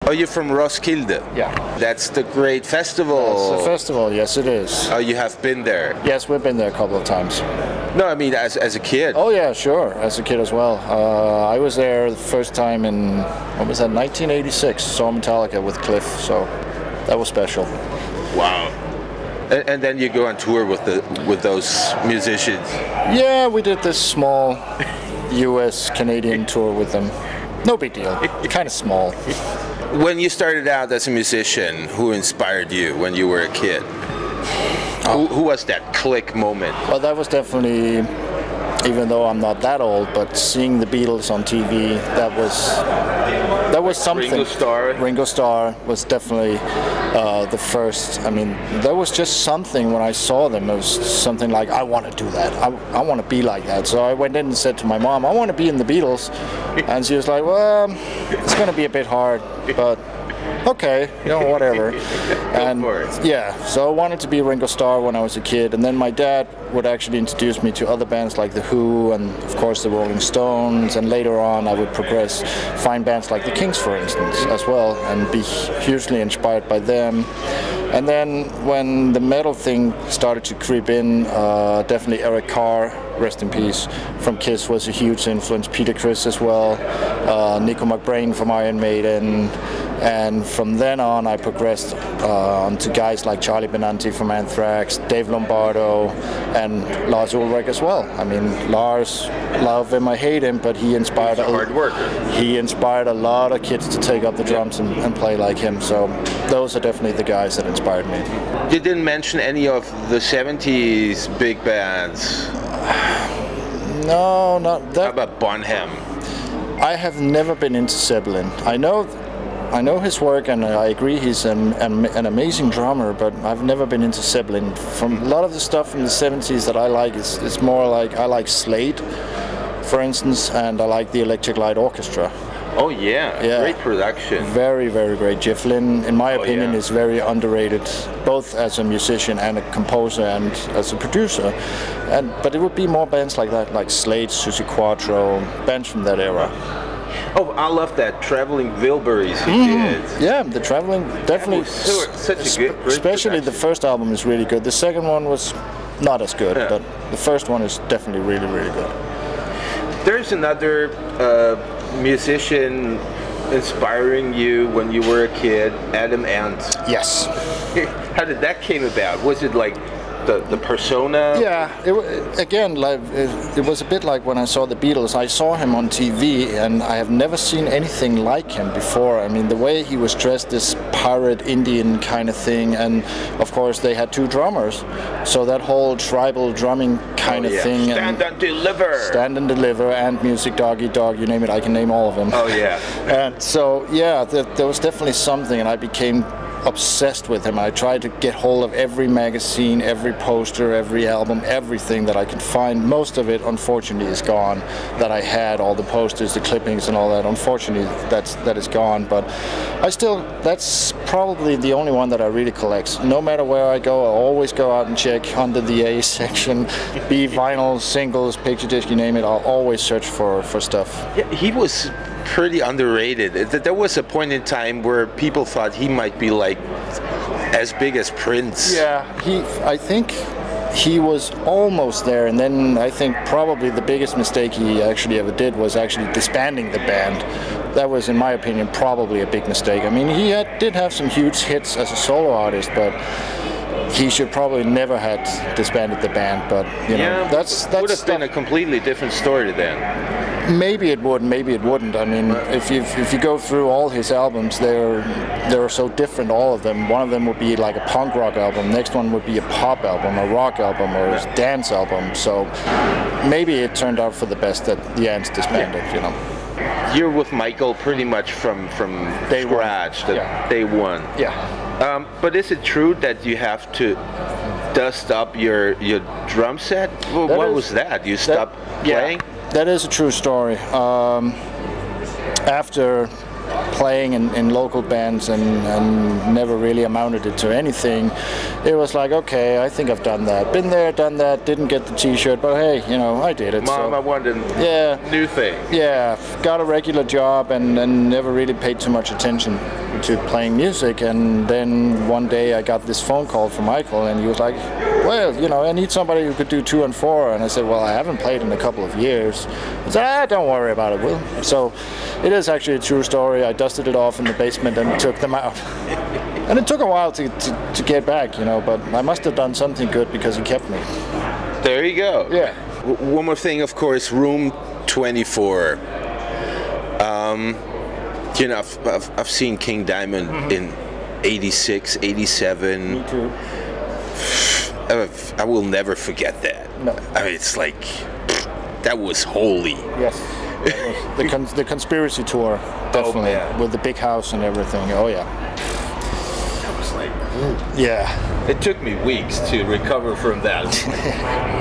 Oh, you're from Roskilde? Yeah. That's the great festival. It's a festival, yes it is. Oh, you have been there? Yes, we've been there a couple of times. No, I mean as a kid. Oh yeah, sure, as a kid as well. I was there the first time in, what was that, 1986, saw Metallica with Cliff, so that was special. Wow. And then you go on tour with those musicians? Yeah, we did this small US-Canadian tour with them. No big deal, kind of small. When you started out as a musician, who inspired you when you were a kid? Who was that click moment? Well, that was definitely, even though I'm not that old, but seeing the Beatles on TV, that was something. Ringo Starr? Ringo Starr was definitely the first. I mean, there was just something when I saw them. It was something like, I want to do that. I want to be like that. So I went in and said to my mom, I want to be in the Beatles. And she was like, well, it's going to be a bit hard, but okay, you know, whatever. And yeah, so I wanted to be Ringo Starr when I was a kid, and then my dad would actually introduce me to other bands like The Who and of course the Rolling Stones, and later on I would progress, find bands like the Kings for instance as well, and be hugely inspired by them. And then when the metal thing started to creep in, definitely Eric Carr, rest in peace, from Kiss was a huge influence, Peter Criss as well, Nico McBrain from Iron Maiden, and from then on I progressed onto guys like Charlie Benanti from Anthrax, Dave Lombardo, and Lars Ulrich as well. I mean, Lars, love him, I hate him, but he inspired He inspired a lot of kids to take up the drums and play like him. So those are definitely the guys that inspired me. You didn't mention any of the 70s big bands. No, not that. How about Bonham? I have never been into Zeppelin. I know his work, and I agree he's an amazing drummer, but I've never been into Zeppelin. From a lot of the stuff from the 70s that I like is more like, I like Slade, for instance, and I like the Electric Light Orchestra. Oh yeah, great production. Very, very great. Jeff Lynne, in my opinion, is very underrated, both as a musician and a composer and as a producer. But it would be more bands like that, like Slade, Suzi Quatro, bands from that era. Oh, I love that Traveling Wilburys he did. Yeah, the Traveling, definitely. Such a good, especially the first album is really good. The second one was not as good, but the first one is definitely really, really good. There's another musician inspiring you when you were a kid, Adam Ant. Yes. How did that came about? Was it like the persona? Yeah, again, like it was a bit like when I saw the Beatles. I saw him on TV, and I have never seen anything like him before. I mean, the way he was dressed, this pirate Indian kind of thing, and of course they had two drummers, so that whole tribal drumming kind of thing. Stand and deliver. Stand and deliver, and music, doggy dog, you name it, I can name all of them. Oh yeah. And so yeah, there was definitely something, and I became obsessed with him. I tried to get hold of every magazine, every poster, every album, everything that I could find. Most of it, unfortunately, is gone. That I had, all the posters, the clippings, and all that. Unfortunately, that is gone. But I still, that's probably the only one that I really collect. No matter where I go, I always go out and check under the A section, be vinyl, singles, picture disc, you name it. I'll always search for stuff. Yeah, he was pretty underrated. There was a point in time where people thought he might be like as big as Prince. Yeah, I think he was almost there, and then I think probably the biggest mistake he actually ever did was actually disbanding the band. That was, in my opinion, probably a big mistake. I mean, he did have some huge hits as a solo artist, but he should probably never have disbanded the band. But you know, that's would have been a completely different story then. Maybe it would, maybe it wouldn't. I mean, if you go through all his albums, they're so different, all of them. One of them would be like a punk rock album. Next one would be a pop album, a rock album, or a dance album. So maybe it turned out for the best that the Ants disbanded. You know. You're with Michael pretty much from day scratch. One. Day one. Yeah. But is it true that you have to dust up your drum set? Well, what was that? You stopped playing? That is a true story. After playing in local bands and never really amounted it to anything, it was like, okay, I think I've done that. Been there, done that, didn't get the t-shirt, but hey, you know, I did it. Mom, so, I wanted new thing. Yeah, got a regular job and never really paid too much attention to playing music. And then one day I got this phone call from Michael, and he was like, well, you know, I need somebody who could do 2 and 4. And I said, well, I haven't played in a couple of years. He said, don't worry about it, Will. So it is actually a true story. I dusted it off in the basement and took them out. And it took a while to get back, you know, but I must have done something good because he kept me. There you go. Yeah. One more thing, of course, Room 24. You know, I've seen King Diamond in 86, 87. Me too. I will never forget that. No. I mean, it's like, that was holy. Yes. The Conspiracy Tour, definitely, with the big house and everything. Oh, yeah. That was like, yeah. It took me weeks to recover from that.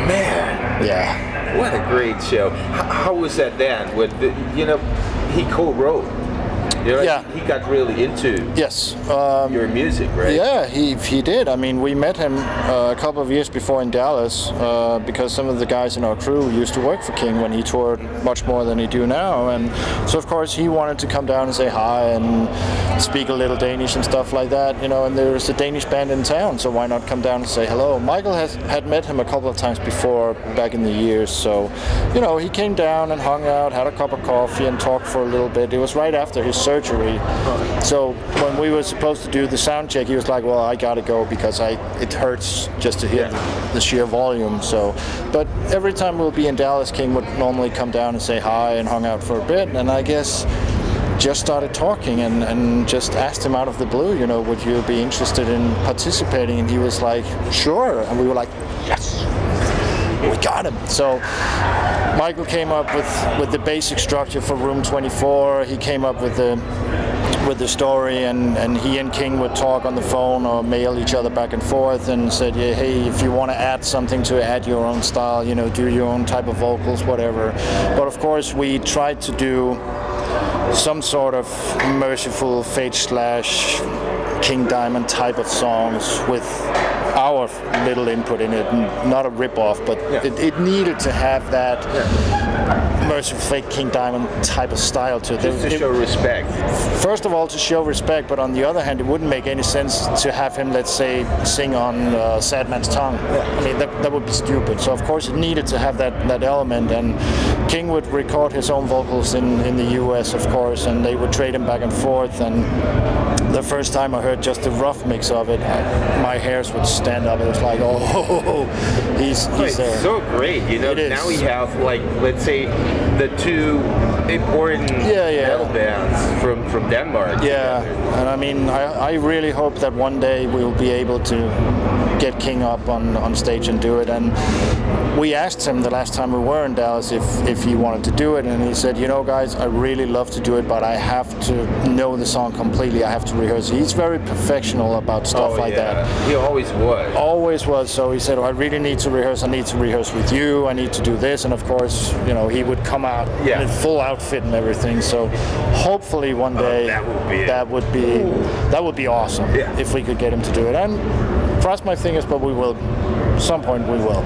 Man. Yeah. What a great show. How was that then? With the, you know, he co-wrote. You know, yeah. He got really into your music, right? Yeah, he did. I mean, we met him a couple of years before in Dallas because some of the guys in our crew used to work for King when he toured much more than he do now. And so, of course, he wanted to come down and say hi and speak a little Danish and stuff like that, you know, and there's a Danish band in town, so why not come down and say hello? Michael had met him a couple of times before, back in the years, so, you know, he came down and hung out, had a cup of coffee and talked for a little bit. It was right after his surgery. So when we were supposed to do the sound check, he was like, well, I gotta go because it hurts just to hear the sheer volume. So, but every time we'll be in Dallas, King would normally come down and say hi and hung out for a bit, and I guess just started talking and just asked him out of the blue, you know, would you be interested in participating? And he was like, sure. And we were like, yes, we got him. So Michael came up with the basic structure for Room 24. He came up with the story, and he and King would talk on the phone or mail each other back and forth and said, yeah, hey, if you want to add something to add your own style, you know, do your own type of vocals, whatever. But of course we tried to do some sort of Mercyful, Fate / King Diamond type of songs with our little input in it, not a rip-off, but it needed to have that Mercyful, Fate, King Diamond type of style to it. Just to show respect. First of all, to show respect, but on the other hand, it wouldn't make any sense to have him, let's say, sing on Sad Man's Tongue. I mean, that would be stupid. So of course it needed to have that element, and King would record his own vocals in the US, of course, and they would trade him back and forth. And the first time I heard just the rough mix of it, my hairs would stand up. It was like, oh, he's there. So great, you know. Now we have, like, let's say, the 2 important metal bands from Denmark. Yeah, and I mean, I really hope that one day we'll be able to get King up on stage and do it. And we asked him the last time we were in Dallas if he wanted to do it, and he said, you know, guys, I really love to do it, but I have to know the song completely. I have to rehearse. He's very perfectional about stuff like that. He always was. Always was. So he said, I really need to rehearse. I need to rehearse with you. I need to do this. And of course, you know, he would come out in full outfit and everything. So hopefully one day that would be awesome if we could get him to do it. And cross my fingers, but we will. At some point we will.